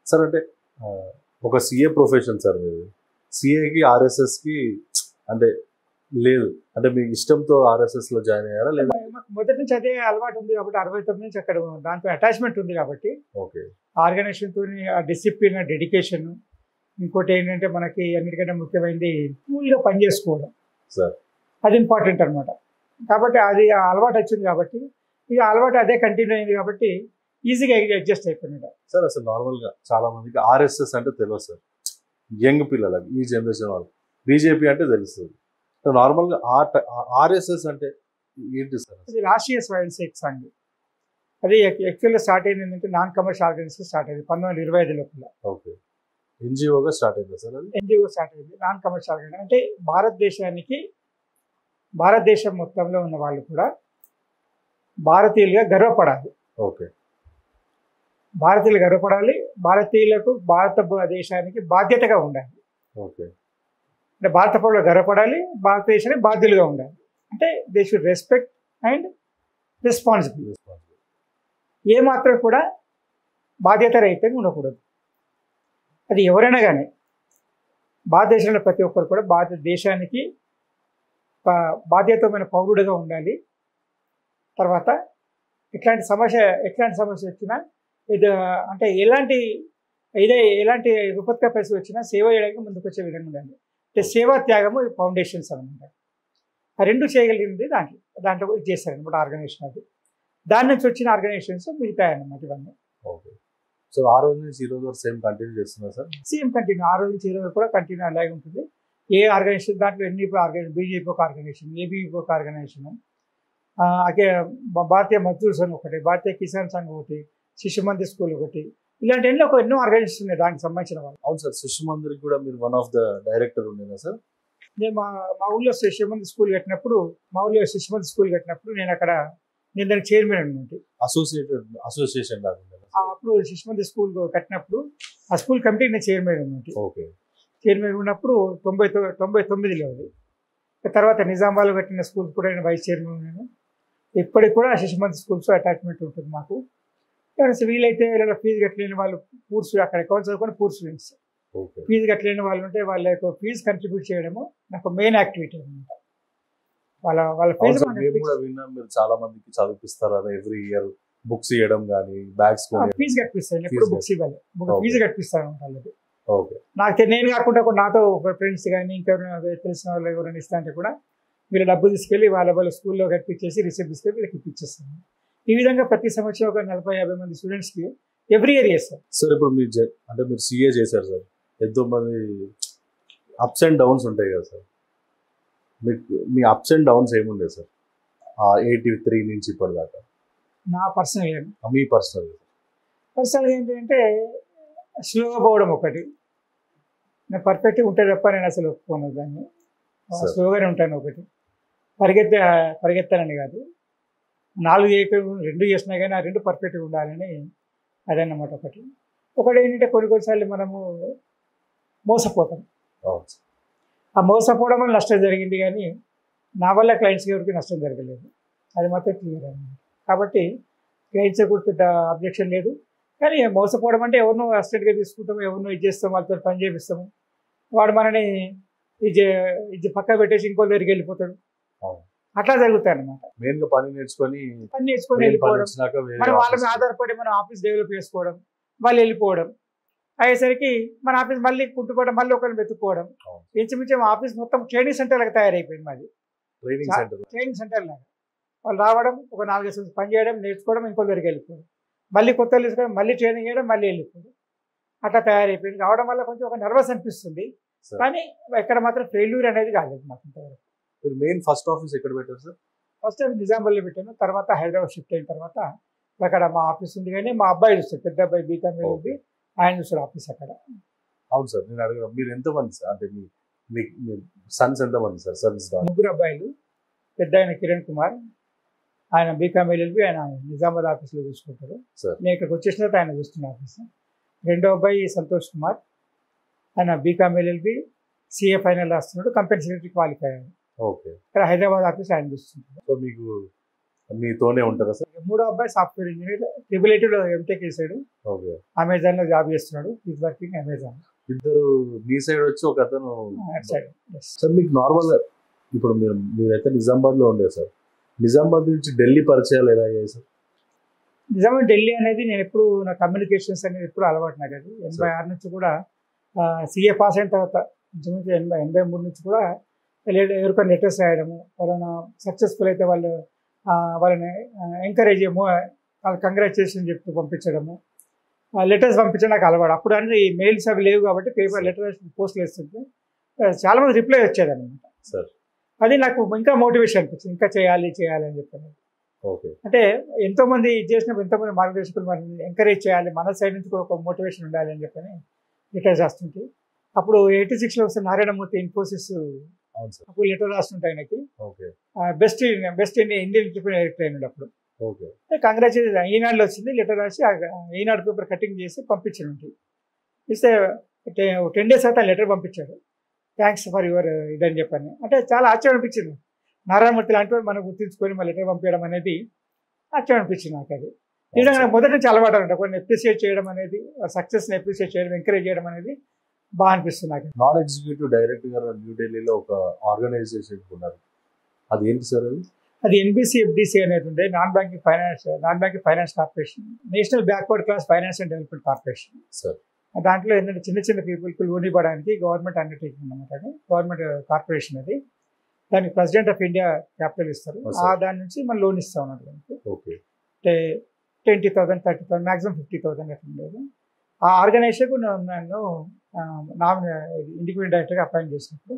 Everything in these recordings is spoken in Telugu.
సార్ అంటే ఒక సీఏ ప్రొఫెషన్ సార్ మీది. సీఏకి ఆర్ఎస్ఎస్కి అంటే లేదు అంటే మీ ఇష్టంతో ఆర్ఎస్ఎస్లో జాయిన్ అయ్యారా లేదా? మాకు మొదటి నుంచి అదే అలవాటు ఉంది కాబట్టి 69 నుంచి అక్కడ దాంతో అటాచ్మెంట్ ఉంది కాబట్టి ఓకే ఆర్గనైజేషన్తో ఆ డిసిప్లిన్ డెడికేషన్. ఇంకోటి ఏంటంటే మనకి అన్నిటికంటే ముఖ్యమైనది కూల్గా పనిచేసుకోవడం సార్. అది ఇంపార్టెంట్ అనమాట. కాబట్టి అది ఆ అలవాటు వచ్చింది కాబట్టి ఇక అలవాటు అదే కంటిన్యూ అయింది కాబట్టి ఈజీగా అడ్జస్ట్ అయిపోయినాడు. సార్ అసలు నార్మల్గా చాలా మందికి ఆర్ఎస్ఎస్ అంటే తెలియదు సార్. యంగ్ పిల్లలకి ఈ జనరేషన్ వాళ్ళు బీజేపీ అంటే తెలుస్తుంది. నార్మల్గా ఆర్ఎస్ఎస్ అంటే ఏంటి సార్? అది రాష్ట్రీయ స్వయం సేవక్ సంఘ్. అది యాక్చువల్గా స్టార్ట్ అయింది ఏంటంటే నాన్ కమర్షియల్ ఆర్గనైజేషన్ స్టార్ట్ అయింది 1925 లోపల. ఓకే ఎన్జిఓగా స్టార్ట్ అయిందా సార్? అది ఎన్జిఓ స్టార్ట్ అయింది నాన్ కమర్షియల్ ఆర్గనైజేషన్. అంటే భారతదేశం మొత్తంలో ఉన్న వాళ్ళు కూడా భారతీయులుగా గర్వపడాలి. ఓకే భారతీయులు గర్వపడాలి, భారతీయులకు భారతదేశానికి బాధ్యతగా ఉండాలి. ఓకే అంటే భారత పౌరులు గర్వపడాలి, భారతదేశానికి బాధ్యులుగా ఉండాలి. అంటే they should respect and responsible. ఏమాత్రం కూడా బాధ్యత రహితంగా ఉండకూడదు. అది ఎవరైనా కానీ భారతదేశంలో ప్రతి ఒక్కరు కూడా భారతదేశానికి బాధ్యతమైన పౌరుడిగా ఉండాలి. తర్వాత ఎట్లాంటి సమస్య వచ్చినా ఇది అంటే ఎలాంటి విపత్కర పరిస్థితి వచ్చినా సేవ చేయడానికి ముందుకు వచ్చే విధంగా ఉండాలి. అంటే సేవా త్యాగము ఫౌండేషన్స్ అనమాట. ఆ రెండు చేయగలిగింది దాంట్లో ఇది చేశారనమాట ఆర్గనైజేషన్. అది దాని నుంచి వచ్చిన ఆర్గనైజేషన్స్ మిగతాయన్నమాట ఇవన్నీ. ఓకే సో ఆ రోజు నుంచి ఈ రోజు వరకు సేమ్ కంటిన్యూ చేస్తున్నారు సార్? సేమ్ కంటిన్యూ ఆ రోజు నుంచి ఈ రోజు కూడా కంటిన్యూ అలాగే ఉంటుంది. ఏ ఆర్గనైజేషన్ దాంట్లో ఎన్ని ఆర్గనైజేషన్, బీజేపీ ఒక ఆర్గనైజేషన్, ఏబీవీ ఒక ఆర్గనైజేషన్, భారతీయ మజ్దూర్ సంఘ్ ఒకటి, భారతీయ కిసాన్ సంఘ్ ఒకటి, శిశు మందిర్ స్కూల్ ఒకటి, ఇలాంటి ఎన్నో ఆర్గనైజేషన్ ఉన్నాయి దానికి సంబంధించిన వాళ్ళు. అవును సార్. శిశు మందిర్ కూడా మీరు వన్ ఆఫ్ ద డైరెక్టర్ ఉండేనా సార్? నేను మా ఊళ్ళో శిశు మందిర్ స్కూల్ కట్టినప్పుడు నేను దానికి చైర్మన్ అనమాట. అసోసియేషన్ లాగా అప్పుడు శిశు మందిర్ స్కూల్ కట్టినప్పుడు ఆ స్కూల్ కమిటీకి నేను చైర్మన్ అనమాట. ఓకే చైర్మన్ ఉన్నప్పుడు 99లో అది. తర్వాత నిజామాబాద్లో కట్టిన స్కూల్ కూడా నేను వైస్ చైర్మన్ ఉన్నాను. ఇప్పటికి కూడా శిశు మందిర్ స్కూల్స్ అటాచ్మెంట్ ఉంటుంది మాకు. వీలైతే ఫీజు కట్టలేని వాళ్ళు అక్కడ అకౌంట్స్ చదువుకొని స్టూడెంట్స్ ఫీజు కట్టలేని వాళ్ళు ఉంటే వాళ్ళ యొక్క ఫీజు కంట్రిబ్యూట్ చేయడము నాకు మెయిన్ యాక్టివిటీ అనమాట. వాళ్ళ ఫీజు మీరు చాలా మందికి చదివిపిస్తారు అదే ఎవ్రీ ఇయర్ బుక్స్ ఇవ్వడం కానీ బ్యాగ్స్ ఫీజు కట్టిస్తాను. ఎప్పుడు బుక్స్ ఇవ్వాలి, ఫీజు కట్టిస్తాను వాళ్ళకి. ఓకే నేను కాకుండా నాతో ఫ్రెండ్స్ కానీ ఇంకెవరైనా తెలిసిన వాళ్ళు ఎవరైనా ఇస్తా అంటే కూడా వీళ్ళ డబ్బు తీసుకెళ్ళి వాళ్ళ స్కూల్లో కట్టించేసి రిసిప్ట్ తీసుకెళ్ళి వీళ్ళకి ఇప్పించేస్తాను. ఈ విధంగా ప్రతి సంవత్సరం ఒక 40-50 మంది స్టూడెంట్స్కి ఎవ్రీ ఇయర్ చేస్తారు. సార్ ఇప్పుడు మీరు సీఏ చేశారు సార్, ఎంతో మంది అప్స్ అండ్ డౌన్స్ ఉంటాయి కదా sir. Me ups and downs ఏముండే సార్ 83 నుంచి ఇప్పటిదాకా? నా పర్సనల్ మీ పర్సనల్ ఏంటంటే స్లోగా పోవడం ఒకటి. నేను పర్ఫెక్ట్గా ఉంటే తప్ప నేను అసలు ఒప్పుకోను దాన్ని. స్లోగానే ఉంటాను. ఒకటి పరిగెత్తానని కాదు, 4 2 చేసినా కానీ ఆ 2 పర్ఫెక్ట్గా ఉండాలని అదన్నమాట. ఒకటి ఏంటంటే కొన్నిసార్లు మనము మోసపోతాం. ఆ మోసపోవడం వల్ల నష్టం జరిగింది కానీ నా వల్ల క్లయింట్స్కి ఎవరికి నష్టం జరగలేదు. అది మాత్రం క్లియర్ అన్నమాట. కాబట్టి క్లయింట్స్ కూడా పెద్ద అబ్జెక్షన్ లేదు. కానీ మోసపోవడం అంటే ఎవరినో అసిస్టెంట్గా తీసుకుంటాము, ఎవరినో ఇది చేస్తాము, వాళ్ళతో పని చేపిస్తాము, వాడు మనని ఇది పక్క పెట్టేసి ఇంకో దగ్గరికి వెళ్ళిపోతాడు. అట్లా జరుగుతాయి అన్నమాట. పని నేర్చుకొని వెళ్ళిపోవడం, మనం వాళ్ళ మీద ఆధారపడి మనం ఆఫీస్ డెవలప్ చేసుకోవడం, వాళ్ళు వెళ్ళిపోవడం అయ్యేసరికి మన ఆఫీస్ మళ్ళీ కుట్టుకోవడం, మళ్ళీ ఒకరిని వెతుక్కోవడం. ఇంచుమించు ఆఫీస్ మొత్తం ట్రైనింగ్ సెంటర్ లాగా తయారైపోయింది మాది. ట్రైనింగ్ సెంటర్ లాగా వాళ్ళు రావడం, ఒక 4 సంవత్సరాలు పని చేయడం, నేర్చుకోవడం, ఇంకో దగ్గరికి వెళ్ళిపోవడం, మళ్ళీ కొత్త తీసుకోవడం, మళ్ళీ ట్రైనింగ్ చేయడం, మళ్ళీ వెళ్ళిపోవడం, అట్లా తయారైపోయింది. కావడం వల్ల కొంచెం ఒక నర్వస్ అనిపిస్తుంది. కానీ ఎక్కడ మాత్రం ఫెయిల్యూర్ అనేది కాలేదు మాకు ఇంతవరకు. మెయిన్ ఫస్ట్ ఆఫీస్ ఎక్కడ పెట్టారు సార్? ఫస్ట్ టైం నిజామాబాద్లో పెట్టాను. తర్వాత హైదరాబాద్ షిఫ్ట్ అయిన తర్వాత అక్కడ మా ఆఫీస్ ఉంది. కానీ మా అబ్బాయి చూస్తాడు, పెద్ద అబ్బాయి బీకామ్ ఉంది, ఆయన చూస్తాడు ఆఫీస్ అక్కడ. అవును సార్. నేను అడిగాను మీరు ఎంతమంది సార్, అంటే మీ సన్స్ ఎంతమంది సార్? సన్స్ 3 అబ్బాయిలు. పెద్ద ఆయన కిరణ్ కుమార్, ఆయన బీకామ్ ఎల్ఎల్బి, ఆయన నిజామాబాద్ ఆఫీస్లో చూసుకుంటారు. నేను ఇక్కడికి వచ్చేసిన తర్వాత ఆయన చూస్తున్న ఆఫీస్. రెండో అబ్బాయి సంతోష్ కుమార్, ఆయన బీకామ్ ఎల్ఎల్బి, సిఏ ఫైనల్ రాస్తున్నాడు, కంపెనీ సెక్రటరీ క్వాలిఫై అయ్యాడు. ఓకే. ఇక్కడ హైదరాబాద్ ఆఫీస్ ఆయన చూస్తుంటారు. సో మీకు మీతోనే ఉంటారా సార్? మూడో అబ్బాయి సాఫ్ట్వేర్ ఇంజనీర్, ట్రిబుల్ ఎంటెక్ చేశాడు, ఓకే. అమెజాన్ లో జాబ్ చేస్తున్నాడు, ఈజ్ వర్కింగ్ అమెజాన్. ఇద్దరు మీ సైడ్ వచ్చి ఒక అతను అటు సైడ్. సార్ మీకు నార్మల్ ఇప్పుడు మీరైతే నిజామాబాద్ లో ఉండే సార్, నిజామాబాద్ నుంచి ఢిల్లీ పరిచయాలు ఎలా అయ్యాయి సార్? నిజంగా ఢిల్లీ అనేది నేను ఎప్పుడు నా కమ్యూనికేషన్స్ అనేది ఎప్పుడు అలవాటు నాకు. అది 86 నుంచి కూడా సిఏ పాస్ అయిన తర్వాత ఇంచుమించు 83 నుంచి కూడా ఎవరికైనా లెటర్స్ రాయడము, వాళ్ళని సక్సెస్ఫుల్ అయితే వాళ్ళని ఎంకరేజ్ చేయము, వాళ్ళకి కంగ్రాచులేషన్ చెప్తూ పంపించడము, లెటర్స్ పంపించడం నాకు అలవాటు. అప్పుడు అన్నీ ఈ మెయిల్స్ అవి లేవు కాబట్టి పేపర్ లెటర్ పోస్ట్లు వేస్తుంటే చాలామంది రిప్లై వచ్చేదన్నమాట సార్. అది నాకు ఇంకా మోటివేషన్ అనిపించింది, ఇంకా చేయాలి అని చెప్పాను. ఓకే. అంటే ఎంతోమంది ఇది చేసినప్పుడు ఎంతోమంది మార్గదర్శకులు మనల్ని ఎంకరేజ్ చేయాలి, మన సైడ్ నుంచి కూడా ఒక మోటివేషన్ ఉండాలి అని చెప్పని లెటర్ రాస్తుంటే, అప్పుడు 86లో వస్తే నారాయణమూర్తి ఇన్ఫోసిస్ అప్పుడు లెటర్ రాస్తుంటాయి ఆయనకి. బెస్ట్ ఇండియన్ ఎంటర్‌ప్రెన్యూర్ డైరెక్టర్ అయినాడు అప్పుడు. కంగ్రాచులేషన్ ఈనాడులో వచ్చింది, లెటర్ రాసి ఈనాడు పేపర్ కటింగ్ చేసి పంపించాడు. ఇస్తే 10 days తర్వాత లెటర్ పంపించాడు, థ్యాంక్స్ ఫర్ యువర్ ఇదని చెప్పాను. అంటే చాలా ఆశ్చర్యం అనిపించింది, నారాయణమూర్తి లాంటి వాడు మనం గుర్తించుకొని మా లెటర్ పంపించడం అనేది ఆశ్చర్యం అనిపించింది నాకు. అది ఈ విధంగా నాకు మొదటి నుంచి అలవాటు అంట, కొన్ని అప్రిషియేట్ చేయడం అనేది, సక్సెస్ని అప్రిషియేట్ చేయడం, ఎంకరేజ్ చేయడం అనేది బాగా అనిపిస్తుంది నాకు. నాన్ ఎగ్జిక్యూటివ్ డైరెక్టర్ గారు న్యూఢిల్లీలో ఒక ఆర్గనైజేషన్ ఉన్నారు, అది ఏంటి సార్? అది NBCFDC అనేది ఉండే non banking finance corporation, national backward class finance and development corporation sir. దాంట్లో ఏంటంటే చిన్న పీపుల్కి లోన్ ఇవ్వడానికి గవర్నమెంట్ అండర్టేకింగ్ అనమాట. అది గవర్నమెంట్ కార్పొరేషన్. అది దానికి ప్రెసిడెంట్ ఆఫ్ ఇండియా క్యాపిటల్ ఇస్తారు, దాని నుంచి మనం లోన్ ఇస్తాం అన్నట్టు. అంటే 20,000 30,000 మ్యాక్సిమం 50,000 అట్లా ఉండేది. ఆ ఆర్గనైజేషన్కు నన్ను ఇండిపెండెంట్ డైరెక్టర్గా అపాయింట్ చేసినప్పుడు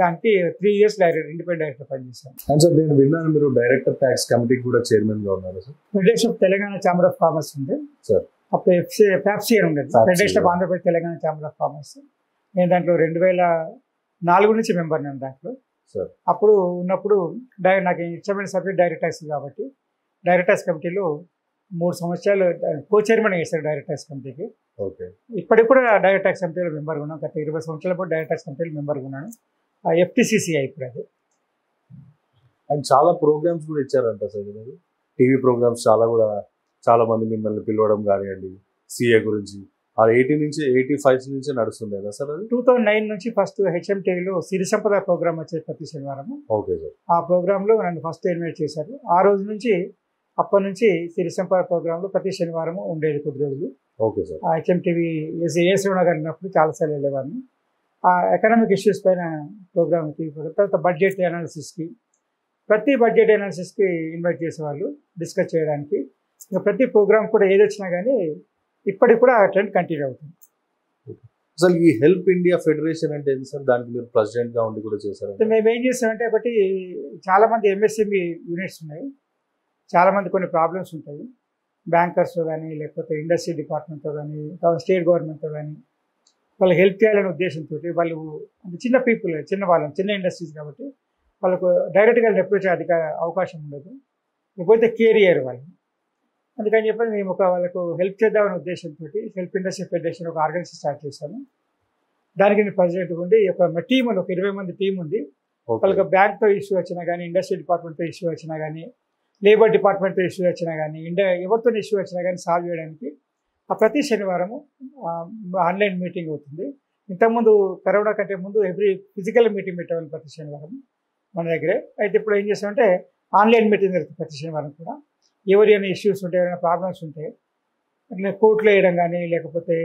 దానికి 3 years ఇండిపెండెంట్ డైరెక్టర్ పనిచేశాను. సార్ నేను విన్నాను మీరు డైరెక్టర్ ట్యాక్స్ కమిటీకి కూడా చైర్మన్ గా ఉన్నారు sir. Federation of Telangana chamber of commerce ఉంది సార్, అప్పుడు ఫ్యాప్సీ అని ఉండేది, federation of Andhra Pradesh Telangana chamber of commerce. నేను దాంట్లో 2004 నుంచి మెంబర్ నేను దాంట్లో. అప్పుడు ఉన్నప్పుడు నాకు ఇష్టమైన సబ్జెక్ట్ డైరెక్ట్ ట్యాక్స్ కాబట్టి డైరెక్టర్స్ కమిటీలో 3 సంవత్సరాలు కో చైర్మన్ చేశారు డైరెక్టర్స్ కమిటీకి. ఇప్పటికి కూడా డైరెక్ట్ ట్యాక్స్ కమిటీలో మెంబర్గా ఉన్నాను, గత 20 సంవత్సరాల పాటు డైరెక్ట్ ట్యాక్స్ కమిటీలో మెంబర్గా ఉన్నాను. FTCCI ఇప్పుడు అది. అండ్ చాలా ప్రోగ్రామ్స్ కూడా ఇచ్చారంట సార్, టీవీ ప్రోగ్రామ్స్ చాలా మంది మిమ్మల్ని పిలవడం కానివ్వండి, సిఏ గురించి 85 నుంచి నడుస్తుంది కదా సార్? అది 2009 నుంచి ఫస్ట్ HMTలో సిరి సంపద ప్రోగ్రామ్ వచ్చేది ప్రతి శనివారం. Okay sir. ఆ ప్రోగ్రాంలో నన్ను ఫస్ట్ ఇన్వైట్ చేశారు. ఆ రోజు నుంచి అప్పటి నుంచి సిరి సంపద ప్రోగ్రాంలో ప్రతి శనివారం ఉండేది కొద్ది రోజులు. Okay sir. HMTV శ్రీనివాస్ గారు ఉన్నప్పుడు చాలాసార్లు వెళ్ళేవాడిని. ఆ ఎకనామిక్ ఇష్యూస్ పైన ప్రోగ్రామ్కి, తర్వాత బడ్జెట్ అనాలిసిస్కి, ప్రతి బడ్జెట్ అనాలిసిస్కి ఇన్వైట్ చేసేవాళ్ళు డిస్కస్ చేయడానికి. ఇంకా ప్రతి ప్రోగ్రామ్ కూడా ఏది వచ్చినా కానీ ఇప్పటికి కూడా ఆ ట్రెండ్ కంటిన్యూ అవుతుంది. అసలు ఈ హెల్ప్ ఇండియా ఫెడరేషన్ అంటే ఏంటి సార్? దానికి మీరు ప్రెసిడెంట్గా ఉండి కూడా చేశారు. మేము ఏం చేస్తామంటే, ఒకటి చాలామంది MSME యూనిట్స్ ఉన్నాయి, చాలామంది కొన్ని ప్రాబ్లమ్స్ ఉంటాయి, బ్యాంకర్స్తో కానీ లేకపోతే ఇండస్ట్రీ డిపార్ట్మెంట్తో కానీ స్టేట్ గవర్నమెంట్తో కానీ వాళ్ళకి హెల్ప్ చేయాలనే ఉద్దేశంతో వాళ్ళు అంటే చిన్న పీపుల్, చిన్న ఇండస్ట్రీస్ కాబట్టి వాళ్ళకు డైరెక్ట్గా అప్రోచ్ అవకాశం ఉండదు, లేకపోతే కేరియర్ వాళ్ళు. అందుకని చెప్పి మేము వాళ్ళకు హెల్ప్ చేద్దామనే ఉద్దేశంతో హెల్ప్ ఇండస్ట్రీ ఫెడరేషన్ ఒక ఆర్గనైజేషన్ స్టార్ట్ చేశాను. దానికి నేను ప్రెసిడెంట్ ఉండి ఒక టీం ఉంది, ఒక 20 మంది టీం ఉంది. వాళ్ళకి బ్యాంక్తో ఇష్యూ వచ్చినా కానీ, ఇండస్ట్రీ డిపార్ట్మెంట్తో ఇష్యూ వచ్చినా కానీ, లేబర్ డిపార్ట్మెంట్తో ఇష్యూ వచ్చినా కానీ, ఎవరితో ఇష్యూ వచ్చినా కానీ సాల్వ్ చేయడానికి ప్రతి శనివారము ఆన్లైన్ మీటింగ్ అవుతుంది. ఇంతకుముందు కరోనా కంటే ముందు ఫిజికల్ మీటింగ్ పెట్టేవాళ్ళు ప్రతి శనివారం మన దగ్గరే. అయితే ఇప్పుడు ఏం చేస్తామంటే ఆన్లైన్ మీటింగ్ జరుగుతుంది ప్రతి శనివారం కూడా. ఎవరైనా ఇష్యూస్ ఉంటే, ఏమైనా ప్రాబ్లమ్స్ ఉంటే కోర్టులో వేయడం కానీ, లేకపోతే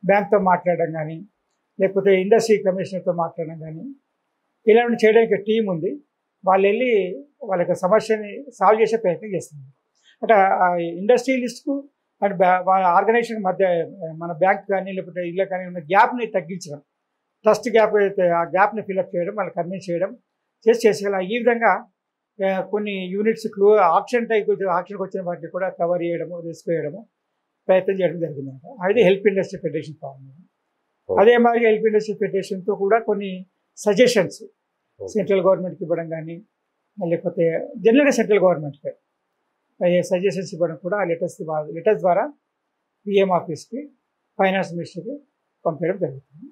బ్యాంక్తో మాట్లాడడం కానీ, లేకపోతే ఇండస్ట్రీ కమిషనర్తో మాట్లాడడం కానీ, ఇలాంటి చేయడానికి టీం ఉంది. వాళ్ళు వెళ్ళి వాళ్ళ యొక్క సమస్యని సాల్వ్ చేసే ప్రయత్నం చేస్తున్నారు. అంటే ఇండస్ట్రియలిస్ట్కు అండ్ వాళ్ళ ఆర్గనైజేషన్ మధ్య మన బ్యాంక్ కానీ లేకపోతే ఇళ్ళ కానీ ఉన్న గ్యాప్ని తగ్గించడం, ట్రస్ట్ గ్యాప్ అయితే ఆ గ్యాప్ని ఫిల్అప్ చేయడం, వాళ్ళని కన్విన్స్ చేయడం చేసేలా. ఈ విధంగా కొన్ని యూనిట్స్ ఆక్షన్కి వచ్చిన వాటిని కూడా కవర్ చేయడము, రిస్క్ చేయడము ప్రయత్నం చేయడం జరిగిందంట. అది హెల్ప్ ఇండస్ట్రీ ఫెడరేషన్ ఫామ్. అదే మాదిరిగా హెల్ప్ ఇండస్ట్రీ ఫెడరేషన్తో కూడా కొన్ని సజెషన్స్ సెంట్రల్ గవర్నమెంట్కి ఇవ్వడం కానీ, లేకపోతే జనరల్గా సెంట్రల్ గవర్నమెంట్కి సజెషన్స్ ఇవ్వడం కూడా లెటర్స్ ద్వారా PM ఆఫీస్కి, ఫైనాన్స్ మినిస్టర్కి పంపించడం జరుగుతుంది.